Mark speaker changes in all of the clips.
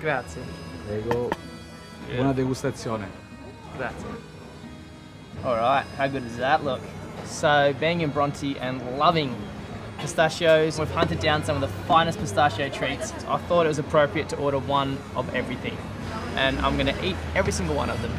Speaker 1: Grazie.
Speaker 2: Prego. Buona degustazione.
Speaker 1: Grazie. Alright, how good does that look? So, being in Bronte and loving pistachios, we've hunted down some of the finest pistachio treats. So I thought it was appropriate to order one of everything. And I'm going to eat every single one of them.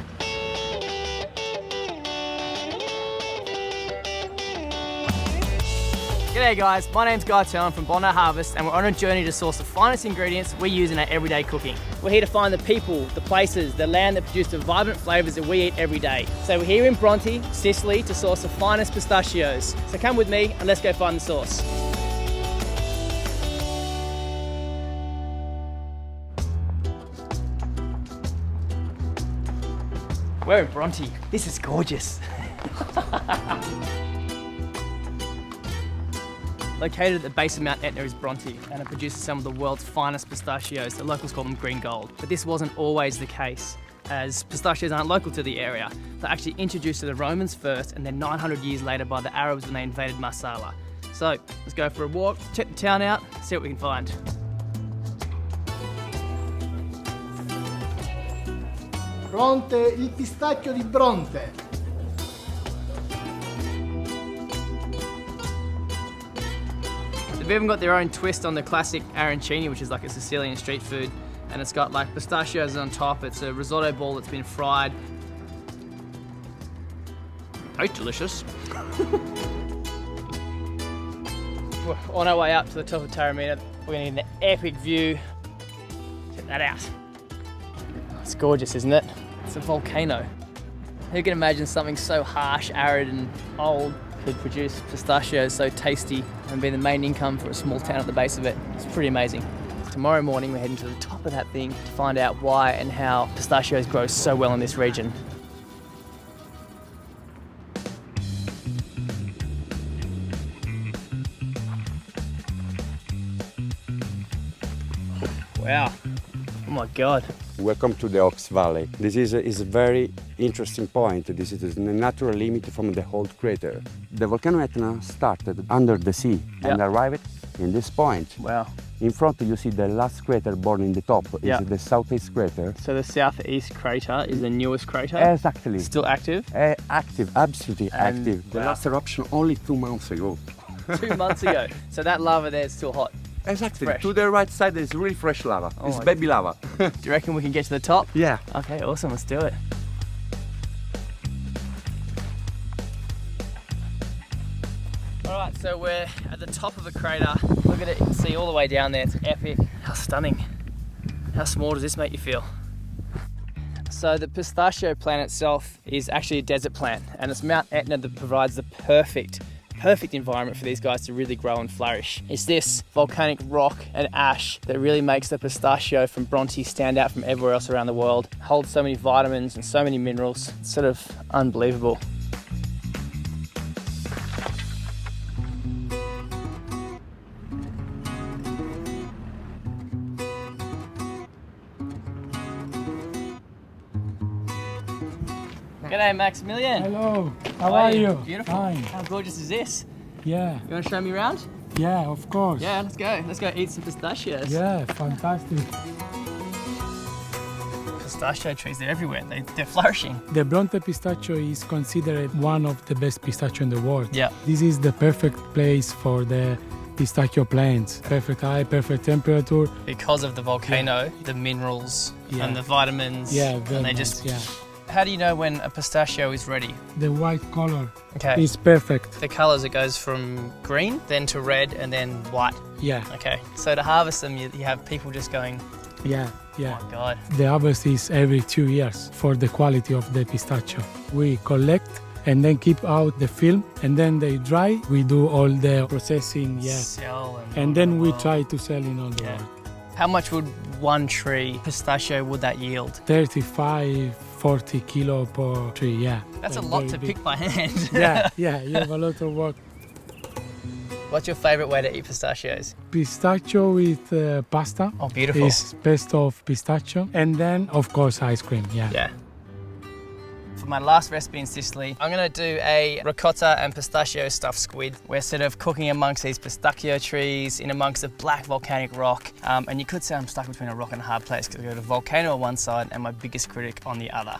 Speaker 1: G'day guys, my name's Guy Tellon from Bondi Harvest and we're on a journey to source the finest ingredients we use in our everyday cooking. We're here to find the people, the places, the land that produce the vibrant flavours that we eat every day. So we're here in Bronte, Sicily, to source the finest pistachios. So come with me and let's go find the source. We're in Bronte. This is gorgeous. Located at the base of Mount Etna is Bronte, and it produces some of the world's finest pistachios. The locals call them green gold. But this wasn't always the case, as pistachios aren't local to the area. They're actually introduced to the Romans first, and then 900 years later by the Arabs when they invaded Marsala. So let's go for a walk, check the town out, see what we can find.
Speaker 3: Bronte, il pistacchio di Bronte.
Speaker 1: They've even got their own twist on the classic arancini, which is like a Sicilian street food. And it's got like pistachios on top. It's a risotto ball that's been fried. Tastes delicious. We're on our way up to the top of Taormina. We're gonna get an epic view. Check that out. It's gorgeous, isn't it? It's a volcano. Who can imagine something so harsh, arid and old could produce pistachios so tasty and be the main income for a small town at the base of it? It's pretty amazing. Tomorrow morning we're heading to the top of that thing to find out why and how pistachios grow so well in this region. Wow. Oh my God.
Speaker 4: Welcome to the Ox Valley. This is a very interesting point. This is the natural limit from the whole crater. The volcano Etna started under the sea and arrived in this point.
Speaker 1: Wow.
Speaker 4: In front you see the last crater born in the top, is the southeast crater.
Speaker 1: So the southeast crater is the newest crater?
Speaker 4: Exactly.
Speaker 1: Still active?
Speaker 4: Active, absolutely active. The last eruption only 2 months ago.
Speaker 1: 2 months ago. So that lava there is still hot?
Speaker 4: Exactly.
Speaker 1: Fresh.
Speaker 4: To the right side is really fresh lava.
Speaker 1: Oh
Speaker 4: It's baby lava.
Speaker 1: Do you reckon we can get to the top?
Speaker 4: Yeah.
Speaker 1: Okay, awesome, let's do it. Alright, so we're at the top of a crater. Look at it, you can see all the way down there, it's epic. How stunning. How small does this make you feel? So the pistachio plant itself is actually a desert plant, and it's Mount Etna that provides the perfect environment for these guys to really grow and flourish. It's this volcanic rock and ash that really makes the pistachio from Bronte stand out from everywhere else around the world. It holds so many vitamins and so many minerals. It's sort of unbelievable. G'day Maximilian.
Speaker 5: Hello, how are you?
Speaker 1: Beautiful.
Speaker 5: Fine.
Speaker 1: How gorgeous is this?
Speaker 5: Yeah,
Speaker 1: You want to show me around?
Speaker 5: yeah, of course.
Speaker 1: Yeah, let's go. Let's go eat some pistachios.
Speaker 5: Yeah, fantastic.
Speaker 1: Pistachio trees, they're everywhere. They're flourishing.
Speaker 5: The Bronte pistachio is considered one of the best pistachio in the world.
Speaker 1: Yeah.
Speaker 5: This is the perfect place for the pistachio plants. Perfect height, perfect temperature.
Speaker 1: Because of the volcano, the minerals and the vitamins.
Speaker 5: Yeah,
Speaker 1: and
Speaker 5: very
Speaker 1: they
Speaker 5: nice,
Speaker 1: just.
Speaker 5: yeah.
Speaker 1: How do you know when a pistachio is ready?
Speaker 5: The white color
Speaker 1: Okay.
Speaker 5: is perfect.
Speaker 1: The colours, it goes from green, then to red, and then white.
Speaker 5: Yeah,
Speaker 1: Okay. So to harvest them, you have people just going,
Speaker 5: yeah,
Speaker 1: oh
Speaker 5: yeah.
Speaker 1: my God.
Speaker 5: The harvest is every 2 years for the quality of the pistachio. We collect and then keep out the film, and then they dry. We do all the processing, yeah.
Speaker 1: Sell
Speaker 5: And then we
Speaker 1: oh.
Speaker 5: try to sell in all the
Speaker 1: Yeah.
Speaker 5: world.
Speaker 1: How much would one tree pistachio would that yield?
Speaker 5: 35, 40 kilo per tree, yeah.
Speaker 1: That's a
Speaker 5: Like
Speaker 1: lot
Speaker 5: very
Speaker 1: to
Speaker 5: big.
Speaker 1: pick by hand.
Speaker 5: Yeah, yeah, you have a lot of work.
Speaker 1: What's your favourite way to eat pistachios?
Speaker 5: Pistachio with pasta
Speaker 1: Oh, beautiful.
Speaker 5: is best of pistachio. And then, of course, ice cream, yeah.
Speaker 1: Yeah. For my last recipe in Sicily, I'm gonna do a ricotta and pistachio stuffed squid. We're sort of cooking amongst these pistachio trees in amongst a black volcanic rock. And you could say I'm stuck between a rock and a hard place because we've got a volcano on one side and my biggest critic on the other.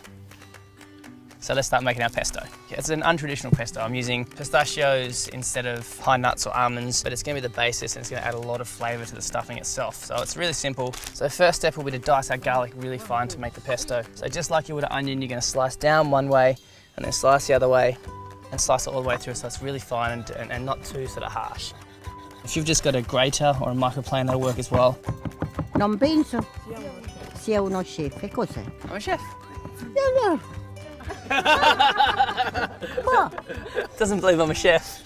Speaker 1: So let's start making our pesto. It's an untraditional pesto. I'm using pistachios instead of pine nuts or almonds, but it's gonna be the basis and it's gonna add a lot of flavor to the stuffing itself. So it's really simple. So first step will be to dice our garlic really fine to make the pesto. So just like you would an onion, you're gonna slice down one way and then slice the other way and slice it all the way through so it's really fine and not too sort of harsh. If you've just got a grater or a microplane, that'll work as well.
Speaker 6: Non penso sia uno chef. E cos'è?
Speaker 1: I'm a chef. Doesn't believe I'm a chef.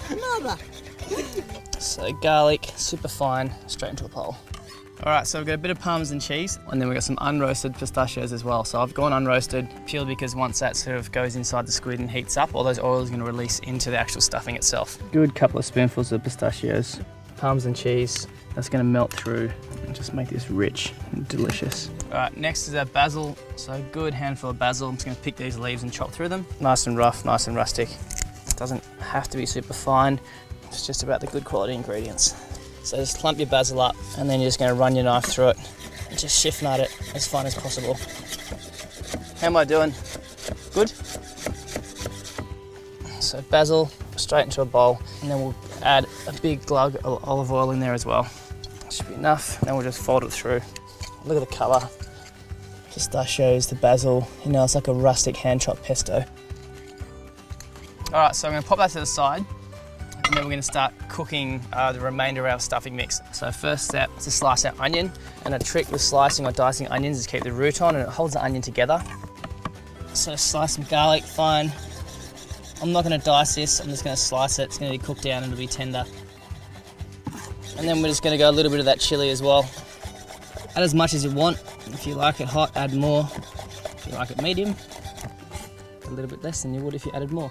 Speaker 1: So garlic, super fine, straight into a bowl. All right, so we've got a bit of Parmesan cheese and then we've got some unroasted pistachios as well. So I've gone unroasted purely because once that sort of goes inside the squid and heats up, all those oils are going to release into the actual stuffing itself. Good couple of spoonfuls of pistachios, Parmesan cheese, that's going to melt through and just make this rich and delicious. All right, next is our basil. So a good handful of basil. I'm just going to pick these leaves and chop through them. Nice and rough, nice and rustic. It doesn't have to be super fine. It's just about the good quality ingredients. So just clump your basil up and then you're just going to run your knife through it and just shift nut it as fine as possible. How am I doing? Good? So basil straight into a bowl and then we'll add a big glug of olive oil in there as well. Should be enough. Then we'll just fold it through. Look at the colour. Pistachios, the basil, you know, it's like a rustic hand-chopped pesto. All right, so I'm going to pop that to the side and then we're going to start cooking the remainder of our stuffing mix. So first step is to slice our onion, and a trick with slicing or dicing onions is keep the root on and it holds the onion together. So slice some garlic fine. I'm not going to dice this, I'm just going to slice it. It's going to be cooked down and it'll be tender. And then we're just going to go a little bit of that chilli as well. Add as much as you want. If you like it hot, add more. If you like it medium, a little bit less than you would if you added more.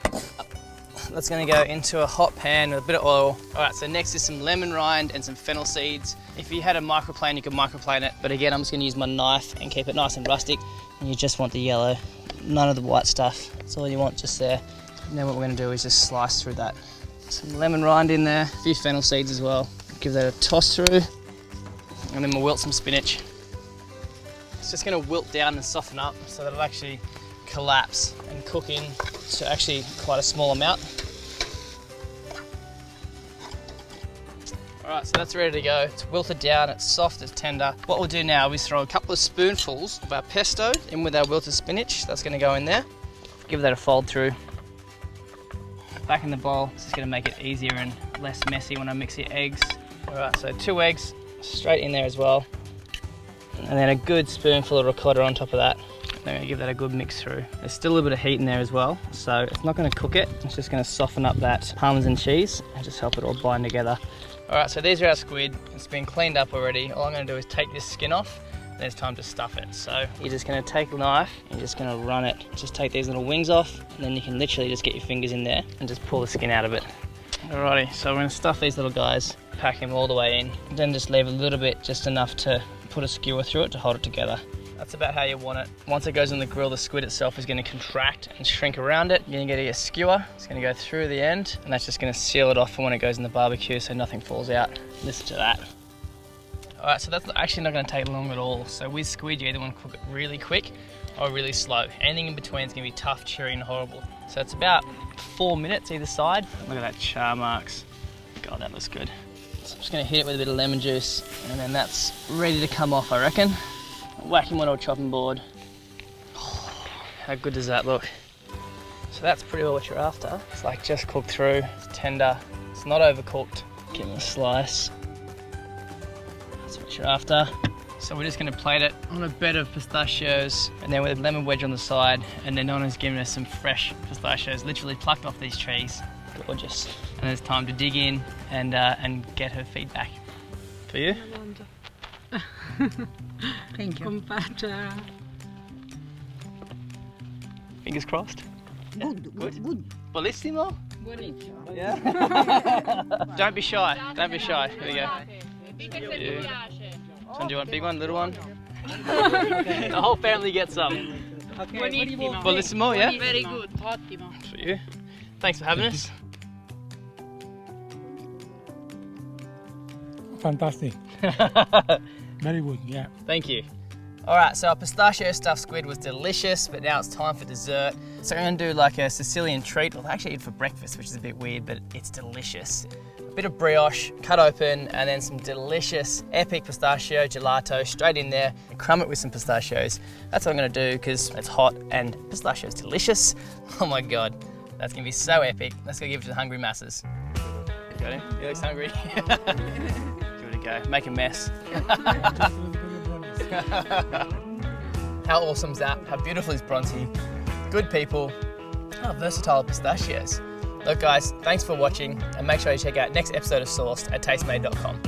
Speaker 1: That's going to go into a hot pan with a bit of oil. All right, so next is some lemon rind and some fennel seeds. If you had a microplane, you could microplane it. But again, I'm just going to use my knife and keep it nice and rustic. And you just want the yellow, none of the white stuff. That's all you want just there. And then what we're going to do is just slice through that. Some lemon rind in there, a few fennel seeds as well. Give that a toss through. And then we'll wilt some spinach. It's just going to wilt down and soften up so that it'll actually collapse and cook in to actually quite a small amount. Alright, so that's ready to go. It's wilted down, it's soft, it's tender. What we'll do now is throw a couple of spoonfuls of our pesto in with our wilted spinach. That's going to go in there. Give that a fold through. Back in the bowl. It's just going to make it easier and less messy when I mix the eggs. Alright, so 2 eggs straight in there as well. And then a good spoonful of ricotta on top of that. Then we give that a good mix through. There's still a little bit of heat in there as well, so it's not going to cook it. It's just going to soften up that Parmesan cheese and just help it all bind together. All right, so these are our squid. It's been cleaned up already. All I'm going to do is take this skin off, and then it's time to stuff it. So you're just going to take a knife and you're just going to run it. Just take these little wings off, and then you can literally just get your fingers in there and just pull the skin out of it. Alrighty, so we're going to stuff these little guys, pack him all the way in, and then just leave a little bit, just enough to put a skewer through it to hold it together. That's about how you want it. Once it goes in the grill, the squid itself is going to contract and shrink around it. You're going to get a skewer, it's going to go through the end, and that's just going to seal it off for when it goes in the barbecue so nothing falls out. Listen to that. Alright, so that's actually not going to take long at all. So with squid, you either want to cook it really quick or really slow. Anything in between is going to be tough, chewy and horrible. So it's about 4 minutes either side. Look at that char marks. God, that looks good. So I'm just going to hit it with a bit of lemon juice, and then that's ready to come off, I reckon. Whack him onto a chopping board. Oh, how good does that look? So that's pretty well what you're after. It's like just cooked through, it's tender, it's not overcooked. Give him a slice. That's what you're after. So we're just going to plate it on a bed of pistachios, and then with a lemon wedge on the side, and then Nonna's given us some fresh pistachios, literally plucked off these trees. Gorgeous. And it's time to dig in and get her feedback. For you?
Speaker 6: Thank you.
Speaker 1: Fingers crossed.
Speaker 6: Good, good.
Speaker 1: Bellissimo? Buonissimo. Yeah? Don't be shy, don't be shy. Here we go. Yeah. So do you want a big one, little one? The whole family gets some.
Speaker 7: Buonissimo.
Speaker 1: Bellissimo, yeah?
Speaker 7: Very good. Ottimo.
Speaker 1: For you. Thanks for having us.
Speaker 5: Fantastic. Very good, yeah.
Speaker 1: Thank you. All right, so our pistachio stuffed squid was delicious, but now it's time for dessert. So I'm gonna do like a Sicilian treat. Well, I actually eat for breakfast, which is a bit weird, but it's delicious. A bit of brioche, cut open, and then some delicious, epic pistachio gelato straight in there. And crumb it with some pistachios. That's what I'm gonna do because it's hot and pistachio is delicious. Oh my God, that's gonna be so epic. Let's go give it to the hungry masses. Got him? He looks hungry. Give it a go. Make a mess. How awesome is that? How beautiful is Bronte? Good people. How versatile pistachios. Look guys, thanks for watching and make sure you check out next episode of Sourced at tastemade.com.